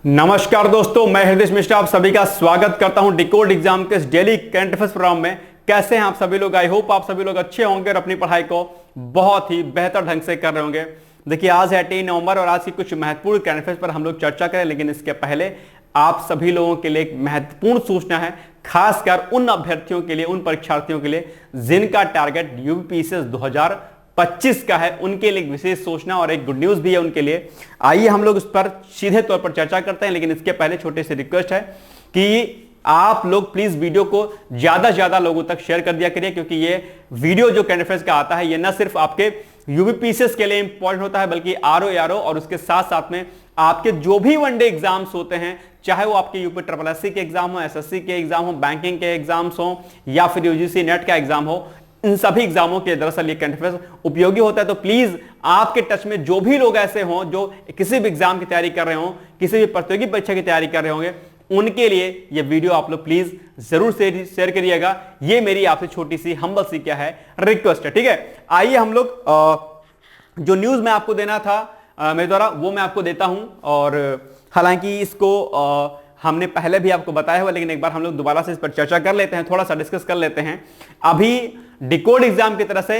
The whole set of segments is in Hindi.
नमस्कार दोस्तों, मैं हृदय मिश्रा आप सभी का स्वागत करता हूं डिकोड एग्जाम के इस डेली करंट अफेयर्स प्रोग्राम में। कैसे हैं आप सभी लोग? आई होप आप सभी लोग अच्छे होंगे और अपनी पढ़ाई को बहुत ही बेहतर ढंग से कर रहे होंगे। देखिए, आज है 18 नवंबर और आज की कुछ महत्वपूर्ण करंट अफेयर्स पर हम लोग चर्चा करें, लेकिन इसके पहले आप सभी लोगों के लिए एक महत्वपूर्ण सूचना है, खासकर उन अभ्यर्थियों के लिए, उन परीक्षार्थियों के लिए जिनका टारगेट यूपीपीसीएस 2025 का है। उनके लिए एक विशेष सूचना और एक गुड न्यूज भी है उनके लिए। आइए हम लोग उस पर सीधे तौर पर चर्चा करते हैं, लेकिन इसके पहले छोटे से रिक्वेस्ट है कि आप लोग प्लीज वीडियो को ज्यादा से ज्यादा लोगों तक शेयर कर दिया करिए, क्योंकि ये वीडियो जो करंट अफेयर्स का आता है ये न सिर्फ आपके यूपीपीसीएस के लिए इंपॉर्टेंट होता है, बल्कि आरओ एआरओ और उसके साथ साथ में आपके जो भी वनडे एग्जाम्स होते हैं, चाहे वो आपके यूपी ट्रिपल एससी के एग्जाम हो, एसएससी के एग्जाम हो, बैंकिंग के एग्जाम्स हो या फिर यूजीसी नेट का एग्जाम हो, इन सभी एग्जामों के दरअसल ये करंट अफेयर्स उपयोगी होता है। तो प्लीज आपके टच में जो भी लोग ऐसे हों जो किसी भी एग्जाम की तैयारी कर रहे हो, किसी भी प्रतियोगी परीक्षा की तैयारी कर रहे होंगे, उनके लिए ये वीडियो आप लोग प्लीज जरूर शेयर करिएगा। ये मेरी आपसे छोटी सी हम्बल सी क्या है रिक्वेस्ट है, ठीक है। आइए हम लोग जो न्यूज मैं आपको देना था मेरे द्वारा वो मैं आपको देता हूं, और हालांकि इसको हमने पहले भी आपको बताया हुआ, लेकिन एक बार हम लोग दोबारा से इस पर चर्चा कर लेते हैं, थोड़ा सा डिस्कस कर लेते हैं। अभी डिकोड एग्जाम की तरफ से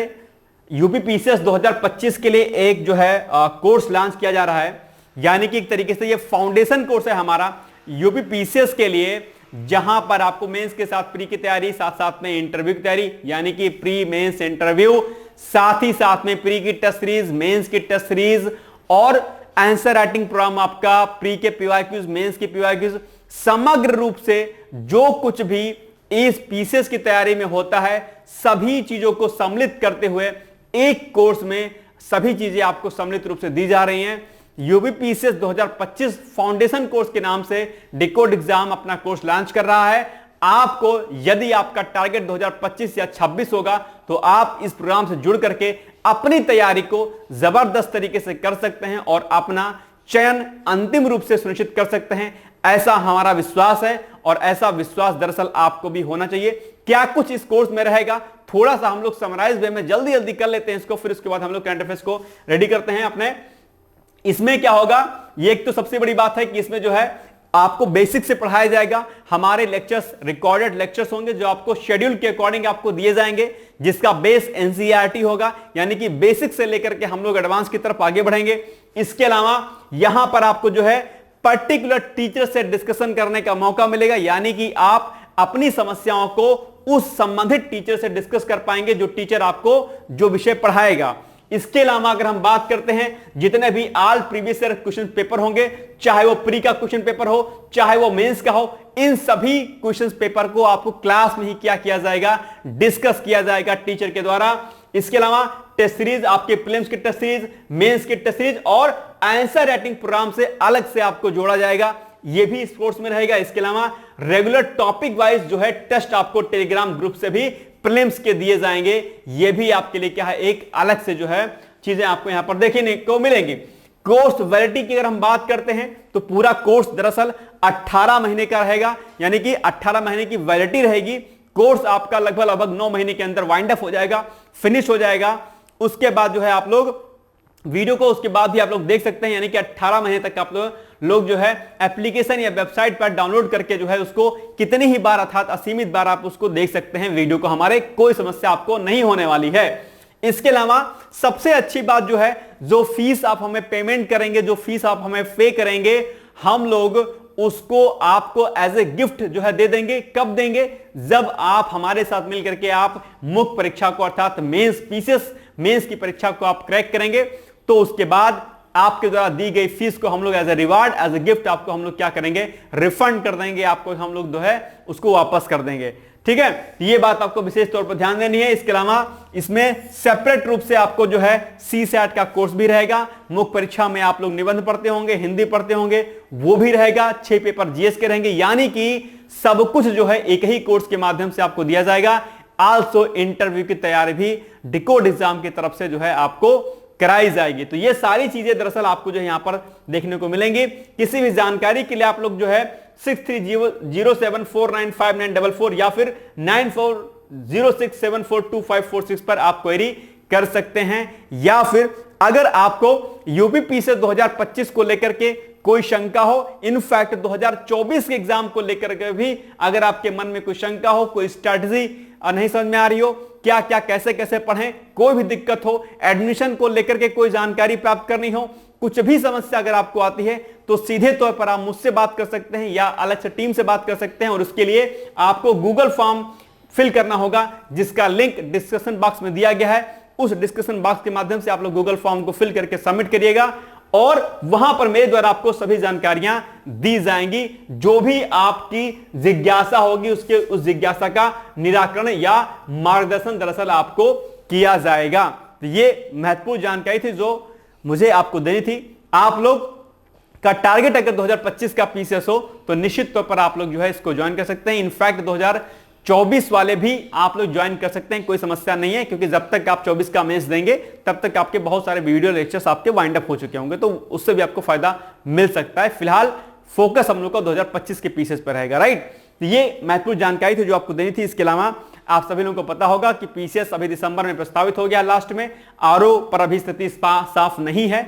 यूपीपीसीएस 2025 के लिए एक जो है कोर्स लॉन्च किया जा रहा है, यानी कि एक तरीके से ये फाउंडेशन कोर्स है हमारा यूपीपीसीएस के लिए, जहां पर आपको मेंस के साथ प्री की तैयारी, साथ साथ में इंटरव्यू की तैयारी, यानी कि प्री मेंस इंटरव्यू, साथ ही साथ में प्री की टेस्ट सीरीज, मेंस की टेस्ट सीरीज और आंसर राइटिंग प्रोग्राम आपका, प्री के पीवाईक्यूज, मेंस के पीवाईक्यूज, समग्र रूप से जो कुछ भी इस पीसीएस की तैयारी में होता है सभी चीजों को सम्मिलित करते हुए एक कोर्स में सभी चीजें आपको सम्मिलित रूप से दी जा रही हैं। यूपीपीसीएस 2025 फाउंडेशन कोर्स के नाम से डिकोड एग्जाम अपना कोर्स लॉन्च कर रहा है। आपको यदि आपका टारगेट 2025 या 26 होगा तो आप इस प्रोग्राम से जुड़ करके अपनी तैयारी को जबरदस्त तरीके से कर सकते हैं और अपना चयन अंतिम रूप से सुनिश्चित कर सकते हैं, ऐसा हमारा विश्वास है। और ऐसा विश्वास दरअसल आपको भी होना चाहिए। क्या कुछ इस कोर्स में रहेगा, थोड़ा सा हम लोग समराइज वे में जल्दी जल्दी कर लेते हैं इसको, फिर उसके बाद हम लोग करंट अफेयर्स को रेडी करते हैं अपने। इसमें क्या होगा, ये एक तो सबसे बड़ी बात है कि इसमें जो है आपको बेसिक से पढ़ाया जाएगा। हमारे लेक्चर्स रिकॉर्डेड लेक्चर्स होंगे जो आपको शेड्यूल के अकॉर्डिंग आपको दिए जाएंगे, जिसका बेस एनसीईआरटी होगा, यानी कि बेसिक से लेकर के हम लोग एडवांस की तरफ आगे बढ़ेंगे। इसके अलावा यहां पर आपको जो है पर्टिकुलर टीचर से डिस्कशन करने का मौका मिलेगा, यानी कि आप अपनी समस्याओं को उस संबंधित टीचर से डिस्कस कर पाएंगे जो टीचर आपको जो विषय पढ़ाएगा। इसके अलावा अगर हम बात करते हैं, जितने भी all previous year question paper होंगे, चाहे वो प्री का क्वेश्चन पेपर हो, चाहे वो मेंस का हो, इन सभी क्वेश्चन पेपर को आपको क्लास में ही क्या किया जाएगा, डिस्कस किया जाएगा टीचर के द्वारा। इसके अलावा टेस्ट सीरीज, आपके प्रीलिम्स की टेस्ट सीरीज, मेंस की टेस्ट सीरीज और आंसर राइटिंग प्रोग्राम से अलग से आपको जोड़ा जाएगा, ये भी इस कोर्स में रहेगा। इसके अलावा रेगुलर टॉपिक वाइज जो है टेस्ट आपको टेलीग्राम ग्रुप से भी प्रीलिम्स के दिए जाएंगे, ये भी आपके लिए क्या है, एक अलग से जो है चीजें आपको यहां पर देखने को मिलेंगी। कोर्स वैलिडिटी की अगर हम बात करते हैं तो पूरा कोर्स दरअसल 18 महीने का रहेगा, यानी कि 18 महीने की वैलिडिटी रहेगी। कोर्स आपका लगभग 9 महीने के अंदर वाइंड अप हो जाएगा, फिनिश हो जाएगा। उसके बाद जो है आप लोग वीडियो को उसके बाद भी आप लोग देख सकते हैं, यानी कि 18 महीने तक आप लोग जो है एप्लीकेशन या वेबसाइट पर डाउनलोड करके जो है उसको कितनी ही बार अर्थात असीमित बार आप उसको देख सकते हैं वीडियो को, हमारे कोई समस्या आपको नहीं होने वाली है। इसके अलावा सबसे अच्छी बात जो है, जो फीस आप हमें पेमेंट करेंगे, जो फीस आप हमें पे करेंगे, हम लोग उसको आपको एज ए गिफ्ट जो है दे देंगे। कब देंगे? जब आप हमारे साथ मिलकर के आप मुख्य परीक्षा को अर्थात मेंस पीसीएस मेंस की परीक्षा को आप क्रैक करेंगे, तो उसके बाद आपके द्वारा दी गई फीस को हम लोग as a reward, as a gift आपको हम लोग क्या करेंगे, रिफंड कर देंगे, आपको हम लोग जो है उसको वापस कर देंगे, ठीक है। ये बात आपको विशेष तौर पर ध्यान देनी है। इसके अलावा इसमें सेपरेट रूप से आपको जो है सीसैट का कोर्स भी रहेगा। मुख्य परीक्षा में आप लोग निबंध पढ़ते होंगे, हिंदी पढ़ते होंगे, वो भी रहेगा। 6 पेपर जीएस के रहेंगे, यानी कि सब कुछ जो है एक ही कोर्स के माध्यम से आपको दिया जाएगा। आल्सो इंटरव्यू की तैयारी भी डिकोड एग्जाम की तरफ से जो है आपको कराई जाएगी। तो ये सारी चीजें दरअसल आपको जो है यहां पर देखने को मिलेंगी। किसी भी जानकारी के लिए आप लोग जो है 6307495944 या फिर 9406742546 पर आप क्वेरी कर सकते हैं। या फिर अगर आपको यूपीपीसीएस 2025 को लेकर के कोई शंका हो, इनफैक्ट 2024 के एग्जाम को लेकर के भी अगर आपके मन में कोई शंका हो, कोई स्ट्रैटेजी नहीं समझ में आ रही हो, क्या क्या कैसे कैसे पढ़ें, कोई भी दिक्कत हो, एडमिशन को लेकर के कोई जानकारी प्राप्त करनी हो, कुछ भी समस्या अगर आपको आती है तो सीधे तौर पर आप मुझसे बात कर सकते हैं या अलग से टीम से बात कर सकते हैं। और उसके लिए आपको गूगल फॉर्म फिल करना होगा, जिसका लिंक डिस्क्रिप्शन बॉक्स में दिया गया है। उस डिस्क्रिप्शन बॉक्स के माध्यम से आप लोग गूगल फॉर्म को फिल करके सबमिट करिएगा और वहां पर मेरे द्वारा आपको सभी जानकारियां दी जाएंगी। जो भी आपकी जिज्ञासा होगी उसके उस जिज्ञासा का निराकरण या मार्गदर्शन दरअसल आपको किया जाएगा। तो ये महत्वपूर्ण जानकारी थी जो मुझे आपको देनी थी। आप लोग का टारगेट अगर 2025 का पीसीएस हो तो निश्चित तौर पर आप लोग जो है इसको ज्वाइन कर सकते हैं। इनफैक्ट 2024 वाले भी आप लोग ज्वाइन कर सकते हैं, कोई समस्या नहीं है, क्योंकि जब तक आप 24 का मेंस देंगे तब तक आपके बहुत सारे वीडियो लेक्चर्स आपके वाइंड अप हो चुके होंगे, तो उससे भी आपको फायदा मिल सकता है। फिलहाल फोकस हम लोग का 2025 के पीसीएस पर रहेगा, राइट। तो ये महत्वपूर्ण जानकारी थी जो आपको देनी थी। इसके अलावा आप सभी लोगों को पता होगा कि पीसीएस अभी दिसंबर में प्रस्तावित हो गया लास्ट में, आरओ पर अभी स्थिति साफ नहीं है,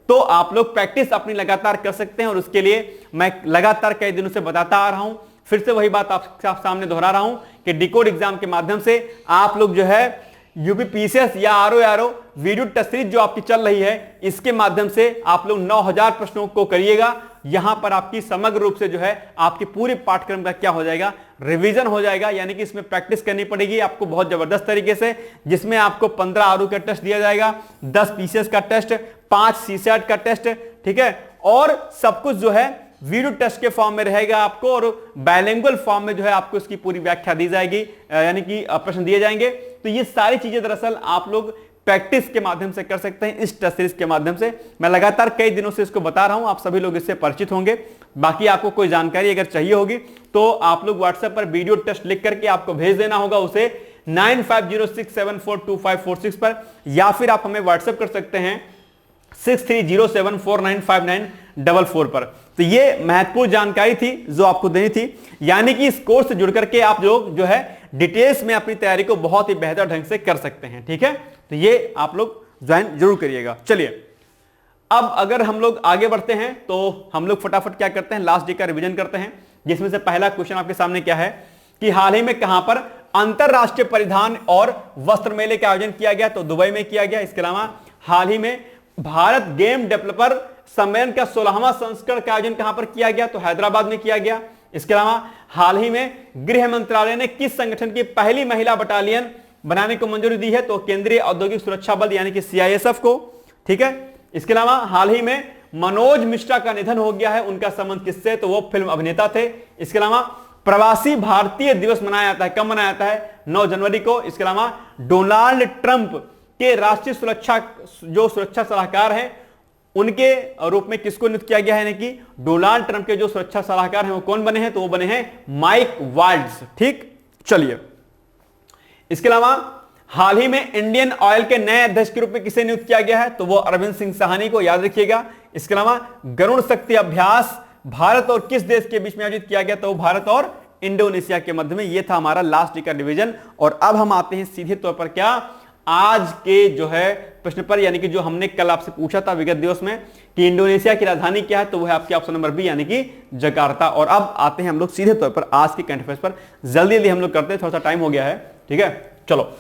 तो आप लोग प्रैक्टिस अपनी लगातार कर सकते हैं। और उसके लिए मैं लगातार कई दिनों से बताता आ रहा हूं, फिर से वही बात आपके सामने दोहरा रहा हूं कि डिकोड एग्जाम के माध्यम से आप लोग जो है यूपी पीसीएस या आरओ वीडियो टेस्ट सीरीज जो आपकी चल रही है, इसके माध्यम से आप लोग 9000 प्रश्नों को करिएगा। यहां पर आपकी समग्र रूप से जो है आपके पूरे पाठ्यक्रम का क्या हो जाएगा, रिवीजन हो जाएगा। यानी कि इसमें प्रैक्टिस करनी पड़ेगी आपको बहुत जबरदस्त तरीके से, जिसमें आपको 15 आरओ का टेस्ट दिया जाएगा, 10 पीसीएस का टेस्ट, 5 सीसैट का टेस्ट, ठीक है। और सब कुछ जो है वीडियो टेस्ट के फॉर्म में रहेगा आपको, और बाइलिंगुअल फॉर्म में जो है आपको इसकी पूरी व्याख्या दी जाएगी, यानी कि प्रश्न दिए जाएंगे। तो ये सारी चीजें दरअसल आप लोग प्रैक्टिस के माध्यम से कर सकते हैं, इस टेस्ट सीरीज के माध्यम से। मैं लगातार कई दिनों से इसको बता रहा हूं, आप सभी लोग इससे परिचित होंगे। बाकी आपको कोई जानकारी अगर चाहिए होगी तो आप लोग व्हाट्सएप पर वीडियो टेस्ट लिख करके आपको भेज देना होगा उसे 9506742546 पर, या फिर आप हमें व्हाट्सएप कर सकते हैं 6307495944 पर। तो ये महत्वपूर्ण जानकारी थी जो आपको देनी थी। यानी कि इस कोर्स से जुड़ करके आप लोग जो है डिटेल्स में अपनी तैयारी को बहुत ही बेहतर ढंग से कर सकते हैं, ठीक है। तो ये आप लोग ज्वाइन जरूर करिएगा। चलिए अब अगर हम लोग आगे बढ़ते हैं तो हम लोग फटाफट क्या करते हैं, लास्ट डे का रिवीजन करते हैं, जिसमें से पहला क्वेश्चन आपके सामने क्या है कि हाल ही में कहां पर अंतरराष्ट्रीय परिधान और वस्त्र मेले का आयोजन किया गया, तो दुबई में किया गया। इसके अलावा हाल ही में भारत गेम डेवलपर सम्मेलन का 16वां संस्करण का आयोजन कहां पर किया गया, तो हैदराबाद में किया गया। इसके अलावा हाल ही में गृह मंत्रालय ने किस संगठन की पहली महिला बटालियन बनाने को मंजूरी दी है, तो केंद्रीय औद्योगिक सुरक्षा बल यानी कि सीआईएसएफ को, ठीक है। इसके अलावा हाल ही में मनोज मिश्रा का निधन हो गया है, उनका संबंध किससे, तो वो फिल्म अभिनेता थे। इसके अलावा प्रवासी भारतीय दिवस मनाया जाता है, कब मनाया जाता है, 9 जनवरी को। इसके अलावा डोनाल्ड ट्रंप के राष्ट्रीय सुरक्षा जो सुरक्षा सलाहकार हैं उनके रूप में किसको नियुक्त किया गया है, यानी कि डोनाल्ड ट्रंप के जो सुरक्षा सलाहकार हैं वो कौन बने हैं, तो वो बने हैं माइक वाल्ट्ज, ठीक। चलिए इसके अलावा हाल ही में इंडियन ऑयल के नए अध्यक्ष के रूप में किसे नियुक्त किया गया है, तो वो अरविंद सिंह साहनी को, याद रखिएगा। इसके अलावा गरुड़ शक्ति अभ्यास भारत और किस देश के बीच में आयोजित किया गया, तो भारत और इंडोनेशिया के मध्य में। यह था हमारा लास्ट डे का डिवीजन। और अब हम आते हैं सीधे तौर पर क्या आज के जो है प्रश्न पर, यानी कि जो हमने कल आपसे पूछा था विगत दिवस में कि इंडोनेशिया की राजधानी क्या है, तो वह आपके ऑप्शन नंबर बी यानी कि जकार्ता। और अब आते हैं हम लोग सीधे तौर पर आज के करंट अफेयर्स पर। जल्दी जल्दी हम लोग करते हैं, थोड़ा सा टाइम हो गया है, ठीक है। चलो,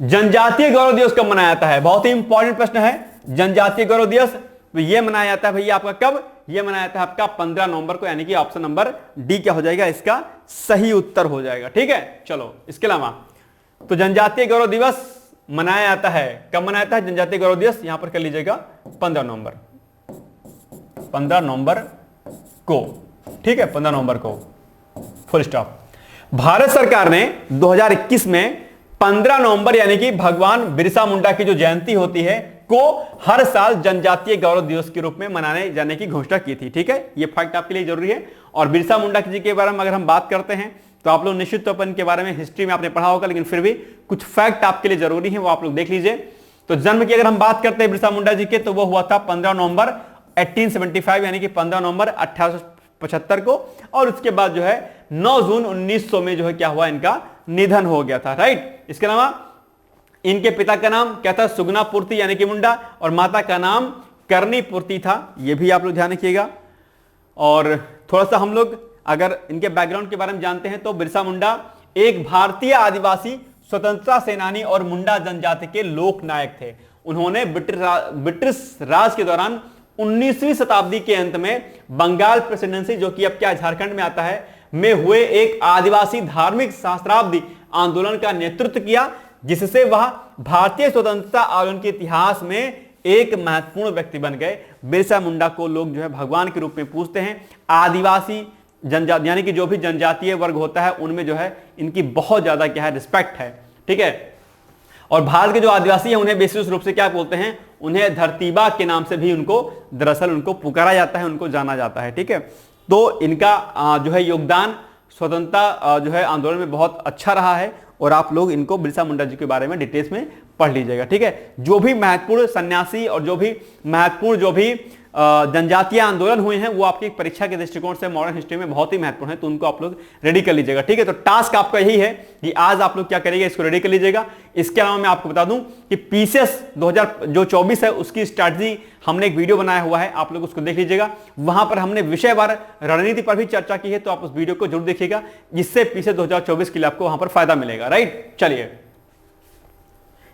जनजातीय गौरव दिवस कब मनाया जाता है, बहुत ही इंपॉर्टेंट प्रश्न है। जनजातीय गौरव दिवस तो यह मनाया जाता है भैया आपका कब, यह मनाया जाता है आपका 15 नवंबर को, यानी कि ऑप्शन नंबर डी क्या हो जाएगा, इसका सही उत्तर हो जाएगा, ठीक है। चलो इसके अलावा तो जनजातीय गौरव दिवस मनाया जाता है, कब मनाया जाता है जनजातीय गौरव दिवस, यहां पर कर लीजिएगा 15 नवंबर को, ठीक है, 15 नवंबर को, फुल स्टॉप। भारत सरकार ने 2021 में 15 नवंबर यानी कि भगवान बिरसा मुंडा की जो जयंती होती है को हर साल जनजातीय गौरव दिवस के रूप में मनाने जाने की घोषणा की थी, ठीक है। यह फैक्ट आपके लिए जरूरी है। और बिरसा मुंडा जी के बारे में अगर हम बात करते हैं तो आप लोग निश्चित तौर पर इनके बारे में हिस्ट्री में आपने पढ़ा होगा, लेकिन फिर भी कुछ फैक्ट आपके लिए जरूरी है, वो आप लोग देख लीजिए। तो जन्म की अगर हम बात करते हैं बिरसा मुंडा जी के, तो वो हुआ था 15 नवंबर 1875 यानी कि 15 नवंबर 1875 को। और उसके बाद जो है 9 जून 1900 में जो है क्या हुआ, इनका निधन हो गया था, राइट। इसके अलावा इनके पिता का नाम क्या था, सुगना पूर्ति यानी कि मुंडा, और माता का नाम करनी पूर्ति था, ये भी आप लोग ध्यान रखिएगा। और थोड़ा सा हम लोग अगर इनके बैकग्राउंड के बारे में जानते हैं तो बिरसा मुंडा एक भारतीय आदिवासी स्वतंत्रता सेनानी और मुंडा जनजाति के लोक नायक थे। उन्होंने ब्रिटिश राज के दौरान 19वीं शताब्दी के अंत में बंगाल प्रेसिडेंसी, जो कि अब क्या झारखंड में आता है, में हुए एक आदिवासी धार्मिक सहस्त्राब्दी आंदोलन का नेतृत्व किया, जिससे वह भारतीय स्वतंत्रता आंदोलन के इतिहास में एक महत्वपूर्ण व्यक्ति बन गए। बिरसा मुंडा को लोग जो है भगवान के रूप में पूजते हैं। आदिवासी जनजाति यानी कि जो भी जनजातीय वर्ग होता है उनमें जो है इनकी बहुत ज्यादा क्या है रिस्पेक्ट है, ठीक है। और भारत के जो आदिवासी हैं उन्हें विशेष रूप से क्या बोलते हैं, उन्हें धरतीबा के नाम से भी उनको दरअसल उनको पुकारा जाता है, उनको जाना जाता है, ठीक है। तो इनका जो है योगदान स्वतंत्रता जो है आंदोलन में बहुत अच्छा रहा है और आप लोग इनको बिरसा मुंडा जी के बारे में डिटेल्स में पढ़ लीजिएगा, ठीक है। जो भी महत्वपूर्ण सन्यासी और जो भी महत्वपूर्ण जो भी जनजातीय आंदोलन हुए हैं वो आपकी परीक्षा के दृष्टिकोण से मॉडर्न हिस्ट्री में बहुत ही महत्वपूर्ण है, तो उनको आप लोग रेडी कर लीजिएगा, ठीक है। तो टास्क आपका यही है कि आज आप लोग क्या करेंगे, इसको रेडी कर लीजिएगा। इसके अलावा मैं आपको बता दूं कि पीसीएस 2024 है उसकी स्ट्रैटेजी हमने एक वीडियो बनाया हुआ है, आप लोग उसको देख लीजिएगा। वहां पर हमने विषयवार रणनीति पर भी चर्चा की है, तो आप उस वीडियो को जरूर देखिएगा, जिससे पीसीएस 2024 के लिए आपको वहां पर फायदा मिलेगा, राइट। चलिए,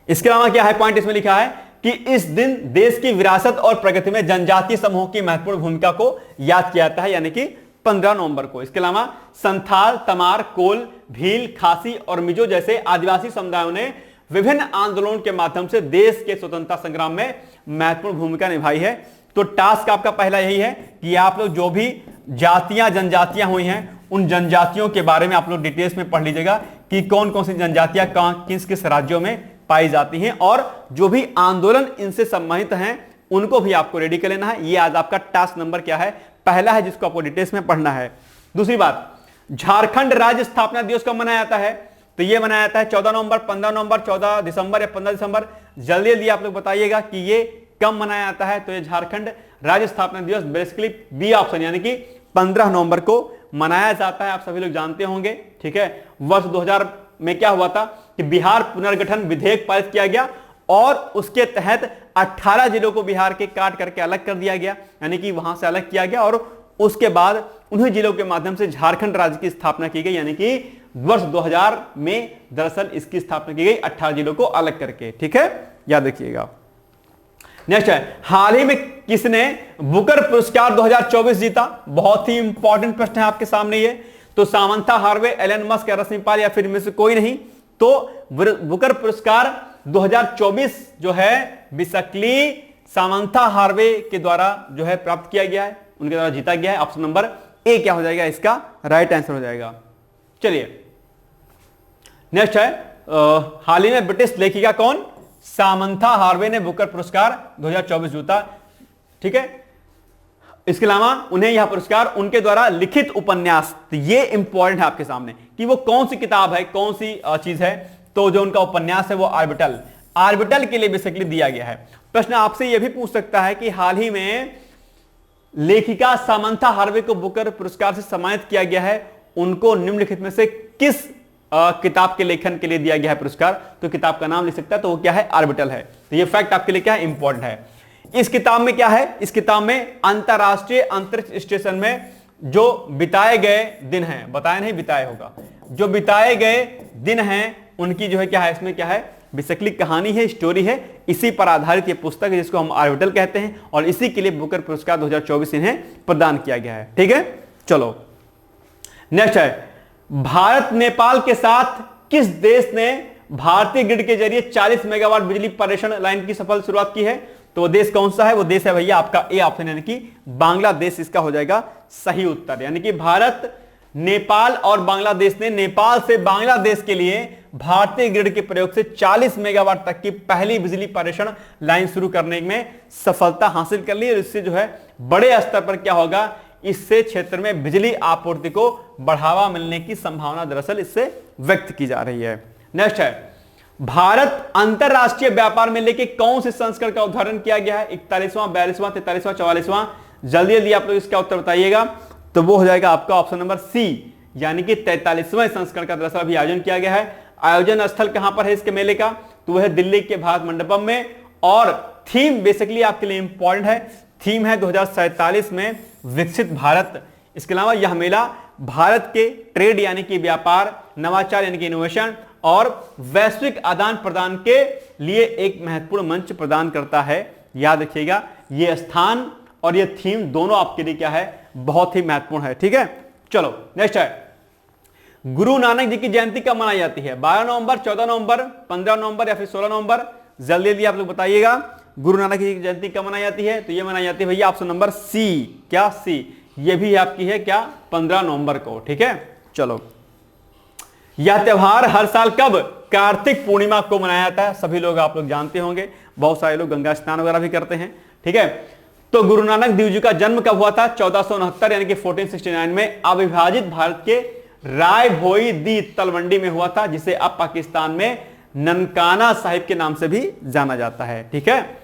इसके अलावा क्या है पॉइंट इसमें लिखा है कि इस दिन देश की विरासत और प्रगति में जनजातीय समूह की महत्वपूर्ण भूमिका को याद किया जाता है, यानी कि 15 नवंबर को। इसके अलावा संथाल, तमार, कोल, भील, खासी और मिजो जैसे आदिवासी समुदायों ने विभिन्न आंदोलनों के माध्यम से देश के स्वतंत्रता संग्राम में महत्वपूर्ण भूमिका निभाई है। तो टास्क आपका पहला यही है कि आप लोग जो भी जनजातियां हुई हैं उन जनजातियों के बारे में आप लोग डिटेल्स में पढ़ लीजिएगा कि कौन कौन सी जनजातियां किस किस राज्यों में पाई जाती हैं, और जो भी आंदोलन इनसे संबंधित हैं उनको भी आपको रेडी कर लेना है। ये आज आपका टास्क नंबर क्या है, पहला है, जिसको आपको डिटेल्स में पढ़ना है। दूसरी बात, झारखंड राज्य स्थापना दिवस कब मनाया जाता है, तो ये मनाया जाता है 14 नवंबर, 15 नवंबर, 14 दिसंबर या 15 दिसंबर। जल्दी जल्दी आप लोग बताइएगा कि ये कब मनाया जाता है। तो ये झारखंड राज्य स्थापना दिवस बेसिकली बी ऑप्शन यानी कि 15 नवंबर को मनाया जाता है, आप सभी लोग जानते होंगे, ठीक है। वर्ष 2000 में क्या हुआ था कि बिहार पुनर्गठन विधेयक पारित किया गया और उसके तहत 18 जिलों को बिहार के काट करके अलग कर दिया गया, यानी कि वहां से अलग किया गया, और उसके बाद उन्हीं जिलों के माध्यम से झारखंड राज्य की स्थापना की गई, यानी कि वर्ष 2000 में दरअसल इसकी स्थापना की गई 18 जिलों को अलग करके, ठीक है, याद रखिएगा। नेक्स्ट है, हाल ही में किसने बुकर पुरस्कार 2024 जीता, बहुत ही इंपॉर्टेंट प्रश्न है आपके सामने ये। तो सामंथा हार्वे, एलन मस्क या रश्मि पाल या फिर इनमें से कोई नहीं। तो बुकर पुरस्कार 2024 जो है बेसिकली सामंथा हार्वे के द्वारा जो है प्राप्त किया गया है, उनके द्वारा जीता गया है। ऑप्शन नंबर ए क्या हो जाएगा, इसका राइट आंसर हो जाएगा। चलिए, नेक्स्ट है, हाल ही में ब्रिटिश लेखिका कौन, सामंथा हार्वे ने बुकर पुरस्कार 2024 जीता, ठीक है। इसके अलावा उन्हें यह पुरस्कार उनके द्वारा लिखित उपन्यास, तो ये इंपॉर्टेंट है आपके सामने कि वो कौन सी किताब है, कौन सी चीज है। तो जो उनका उपन्यास है वो आर्बिटल के लिए बेसिकली दिया गया है। प्रश्न आपसे यह भी पूछ सकता है कि हाल ही में लेखिका सामंथा हार्वे को बुकर पुरस्कार से सम्मानित किया गया है, उनको निम्नलिखित में से किस किताब के लेखन के लिए दिया गया है पुरस्कार। तो किताब का नाम लिख सकता है, तो वो क्या है, आर्बिटल है। तो ये फैक्ट आपके लिए क्या है, इंपॉर्टेंट है। इस किताब में क्या है, इस किताब में अंतरराष्ट्रीय अंतरिक्ष स्टेशन में जो बिताए गए दिन हैं, बताया नहीं बिताए होगा, जो बिताए गए दिन हैं उनकी जो है क्या है, इसमें क्या है, बेसिकली कहानी है, स्टोरी है, इसी पर आधारित ये पुस्तक है जिसको हम आर्बिटल कहते हैं, और इसी के लिए बुकर पुरस्कार 2024 इन्हें प्रदान किया गया है, ठीक है। चलो, नेक्स्ट है, भारत नेपाल के साथ किस देश ने भारतीय ग्रिड के जरिए 40 मेगावाट बिजली प्रेषण लाइन की सफल शुरुआत की है। तो वो देश कौन सा है, वो देश है भैया आपका ए ऑप्शन यानी कि बांग्लादेश, इसका हो जाएगा सही उत्तर। यानी कि भारत, नेपाल और बांग्लादेश ने नेपाल से बांग्लादेश के लिए भारतीय ग्रिड के प्रयोग से 40 मेगावाट तक की पहली बिजली प्रेषण लाइन शुरू करने में सफलता हासिल कर ली, और इससे जो है बड़े स्तर पर क्या होगा, इससे क्षेत्र में बिजली आपूर्ति को बढ़ावा मिलने की संभावना दरअसल इससे व्यक्त की जा रही है। नेक्स्ट है, भारत अंतरराष्ट्रीय व्यापार मेले के कौन से संस्करण का उद्घाटन किया गया है, 41वां, 42वां, 43वां, 44वां। जल्दी जल्दी आप लोग इसका उत्तर बताइएगा। तो वो हो जाएगा आपका ऑप्शन नंबर सी, यानी कि 43वां संस्करण का दरअसल अभी आयोजन किया गया है। आयोजन स्थल कहां पर है इसके मेले का, तो वह है दिल्ली के भारत मंडपम में, और थीम बेसिकली आपके लिए इंपॉर्टेंट है। थीम है 2047 में विकसित भारत। इसके अलावा यह मेला भारत के ट्रेड यानी कि व्यापार, नवाचार यानी कि इनोवेशन और वैश्विक आदान प्रदान के लिए एक महत्वपूर्ण मंच प्रदान करता है। याद रखिएगा, यह स्थान और यह थीम दोनों आपके लिए क्या है, बहुत ही महत्वपूर्ण है। ठीक है, चलो नेक्स्ट है, गुरु नानक जी की जयंती कब मनाई जाती है? 12 नवंबर, 14 नवंबर, 15 नवंबर या फिर 16 नवंबर? जल्दी जल्दी आप लोग बताइएगा, गुरु नानक जी की जयंती कब मनाई जाती है? तो ये मनाई जाती है भैया ऑप्शन नंबर सी। क्या सी? ये भी आपकी है क्या, 15 नवंबर को। ठीक है, चलो, यह त्योहार हर साल कब, कार्तिक पूर्णिमा को मनाया जाता है। सभी लोग आप लोग जानते होंगे, बहुत सारे लोग गंगा स्नान वगैरह भी करते हैं। ठीक है, तो गुरु नानक देव जी का जन्म कब हुआ था? 1469 यानी कि 1469 में अविभाजित भारत के राय भोई दी तलवंडी में हुआ था, जिसे अब पाकिस्तान में ननकाना साहिब के नाम से भी जाना जाता है। ठीक है,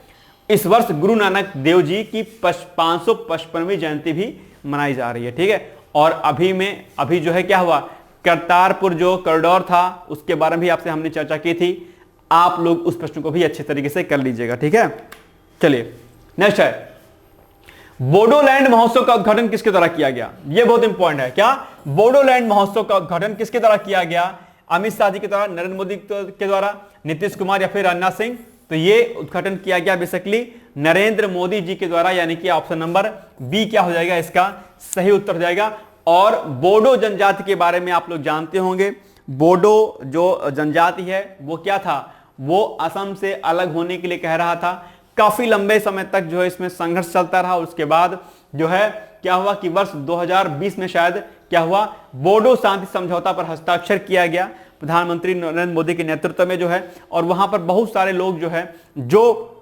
इस वर्ष गुरु नानक देव जी की 555वीं जयंती भी मनाई जा रही है। ठीक है, और अभी जो है क्या हुआ, करतारपुर जो कॉरिडोर था उसके बारे में भी आपसे हमने चर्चा की थी। आप लोग उस प्रश्न को भी अच्छे तरीके से कर लीजिएगा। ठीक है, चलिए नेक्स्ट है, बोडोलैंड महोत्सव का उद्घाटन किसके द्वारा किया गया? यह बहुत इंपॉर्टेंट है। क्या बोडोलैंड महोत्सव का उद्घाटन किसके द्वारा किया गया? अमित शाह जी के द्वारा, नरेंद्र मोदी के द्वारा, नीतीश कुमार या फिर राजनाथ सिंह? तो ये उद्घाटन किया गया बेसिकली नरेंद्र मोदी जी के द्वारा, यानी कि ऑप्शन नंबर बी क्या हो जाएगा, इसका सही उत्तर हो जाएगा। और बोडो जनजाति के बारे में आप लोग जानते होंगे, बोडो जो जनजाति है वो क्या था, वो असम से अलग होने के लिए कह रहा था। काफी लंबे समय तक जो है इसमें संघर्ष चलता रहा। उसके बाद जो है क्या हुआ कि वर्ष 2020 में शायद क्या हुआ, बोडो शांति समझौता पर हस्ताक्षर किया गया प्रधानमंत्री नरेंद्र मोदी के नेतृत्व में जो है। और वहां पर बहुत सारे लोग जो है जो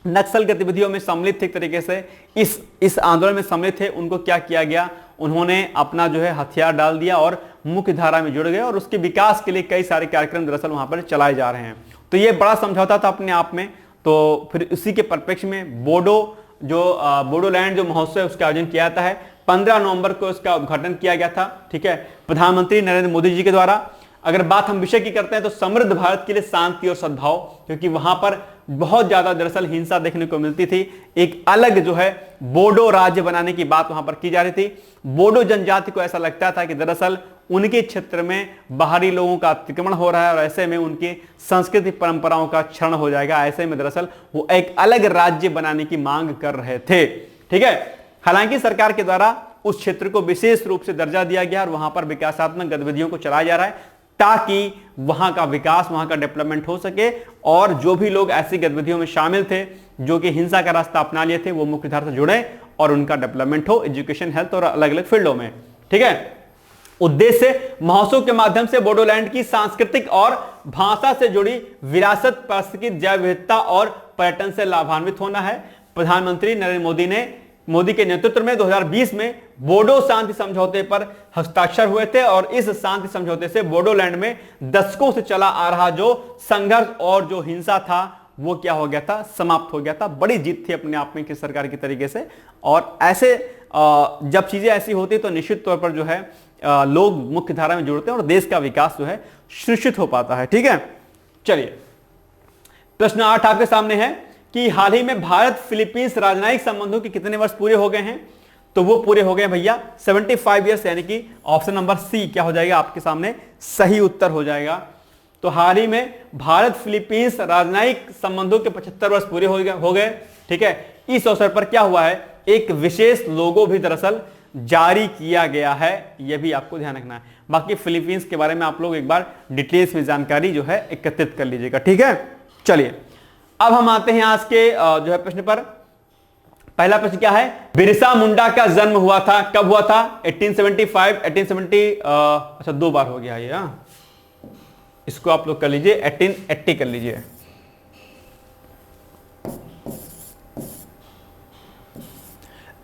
नक्सल गतिविधियों में सम्मिलित थे, एक तरीके से इस आंदोलन में सम्मिलित थे, उनको क्या किया गया, उन्होंने अपना जो है हथियार डाल दिया और मुख्य धारा में जुड़ गए। और उसके विकास के लिए कई सारे कार्यक्रम दरअसल वहां पर चलाए जा रहे हैं। तो ये बड़ा समझौता था अपने आप में। तो फिर इसी के परिप्रेक्ष्य में बोडोलैंड जो महोत्सव उसका आयोजन किया जाता है। 15 नवंबर को इसका उद्घाटन किया गया था। ठीक है, प्रधानमंत्री नरेंद्र मोदी जी के द्वारा। अगर बात हम विषय की करते हैं तो समृद्ध भारत के लिए शांति और सद्भाव, क्योंकि वहां पर बहुत ज्यादा दरअसल हिंसा देखने को मिलती थी। एक अलग जो है बोडो राज्य बनाने की बात वहां पर की जा रही थी। बोडो जनजाति को ऐसा लगता था कि दरअसल उनके क्षेत्र में बाहरी लोगों का अतिक्रमण हो रहा है और ऐसे में उनकी संस्कृति परंपराओं का क्षरण हो जाएगा। ऐसे में दरअसल वो एक अलग राज्य बनाने की मांग कर रहे थे। ठीक है, हालांकि सरकार के द्वारा उस क्षेत्र को विशेष रूप से दर्जा दिया गया और वहां पर विकासात्मक गतिविधियों को चलाया जा रहा है ताकि वहां का विकास, वहां का डेवलपमेंट हो सके। और जो भी लोग ऐसी गतिविधियों में शामिल थे जो कि हिंसा का रास्ता अपना लिए थे, वो मुख्यधारा से जुड़े और उनका डेवलपमेंट हो एजुकेशन, हेल्थ और अलग अलग फील्डों में। ठीक है, उद्देश्य महोत्सव के माध्यम से बोडोलैंड की सांस्कृतिक और भाषा से जुड़ी विरासत, पारिस्थितिक जैव विविधता और पर्यटन से लाभान्वित होना है। प्रधानमंत्री नरेंद्र मोदी के नेतृत्व में 2020 में बोडो शांति समझौते पर हस्ताक्षर हुए थे और इस शांति समझौते से बोडोलैंड में दशकों से चला आ रहा जो संघर्ष और जो हिंसा था वो क्या हो गया था, समाप्त हो गया था। बड़ी जीत थी अपने आप में की सरकार की तरीके से। और ऐसे जब चीजें ऐसी होती तो निश्चित तौर पर जो है लोग मुख्य धारा में जुड़ते हैं और देश का विकास जो है सुनिश्चित हो पाता है। ठीक है, चलिए प्रश्न 8 आपके सामने है कि हाल ही में भारत फिलीपींस राजनयिक संबंधों के कितने वर्ष पूरे हो गए हैं? तो वो पूरे हो गए भैया 75 ईयर्स, यानी कि ऑप्शन नंबर सी क्या हो जाएगा आपके सामने सही उत्तर हो जाएगा। तो हाल ही में भारत फिलीपींस राजनयिक संबंधों के 75 वर्ष पूरे हो गए। ठीक है, इस अवसर पर क्या हुआ है, एक विशेष लोगो भी दरअसल जारी किया गया है। यह भी आपको ध्यान रखना है। बाकी फिलीपींस के बारे में आप लोग एक बार डिटेल्स में जानकारी जो है एकत्रित कर लीजिएगा। ठीक है, चलिए अब हम आते हैं आज के जो है प्रश्न पर। पहला प्रश्न क्या है, बिरसा मुंडा का जन्म हुआ था, कब हुआ था? 1875, 1870, अच्छा 2 बार हो गया ये। इसको आप लोग कर लीजिए 1880 कर लीजिए।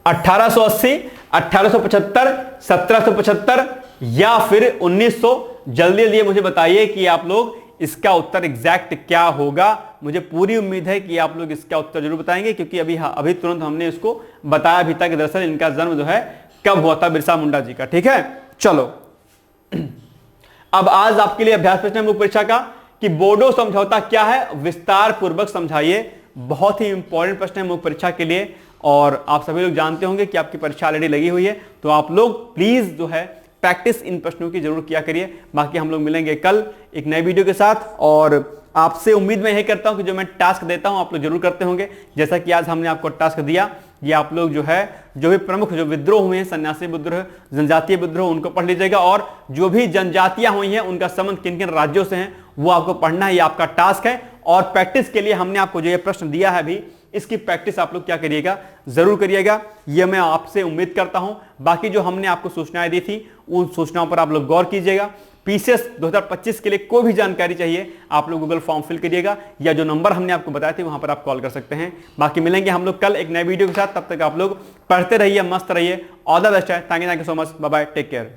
(1880, 1875, 1775 या फिर 1900? जल्दी जल्दी मुझे बताइए कि आप लोग इसका उत्तर एग्जैक्ट क्या होगा। मुझे पूरी उम्मीद है कि आप लोग इसका उत्तर जरूर बताएंगे, क्योंकि अभी तुरंत हमने इसको बताया भी था कि दरअसल इनका जन्म जो है कब हुआ था, बिरसा मुंडा जी का। ठीक है, चलो अब आज आपके लिए अभ्यास प्रश्न है मुख्य परीक्षा का कि बोडो समझौता क्या है, विस्तार पूर्वक समझाइए। बहुत ही इंपॉर्टेंट प्रश्न है मुख्य परीक्षा के लिए, और आप सभी लोग जानते होंगे कि आपकी परीक्षा ऑलरेडी लगी हुई है, तो आप लोग प्लीज जो है प्रैक्टिस इन प्रश्नों की जरूर किया करिए। बाकी हम लोग मिलेंगे कल एक नए वीडियो के साथ, और आपसे उम्मीद मैं यही करता हूं कि जो मैं टास्क देता हूं आप लोग जरूर करते होंगे। जैसा कि आज हमने आपको टास्क दिया, ये आप लोग जो है जो भी प्रमुख जो विद्रोह हुए हैं, सन्यासी विद्रोह, जनजातीय विद्रोह, उनको पढ़ लीजिएगा, और जो भी जनजातियां हुई हैं उनका संबंध किन किन राज्यों से हैं वो आपको पढ़ना है, ये आपका टास्क है। और प्रैक्टिस के लिए हमने आपको जो ये प्रश्न दिया है अभी, इसकी प्रैक्टिस आप लोग क्या करिएगा, जरूर करिएगा, ये मैं आपसे उम्मीद करता हूं। बाकी जो हमने आपको सूचनाएं दी थी उन सूचनाओं पर आप लोग गौर कीजिएगा। पीसीएस 2025 के लिए कोई भी जानकारी चाहिए आप लोग गूगल फॉर्म फिल करिएगा, या जो नंबर हमने आपको बताए थे वहां पर आप कॉल कर सकते हैं। बाकी मिलेंगे हम लोग कल एक नए वीडियो के साथ, तब तक आप लोग पढ़ते रहिए, मस्त रहिए। ऑल द बेस्ट है। Thank you so much, bye bye, take care.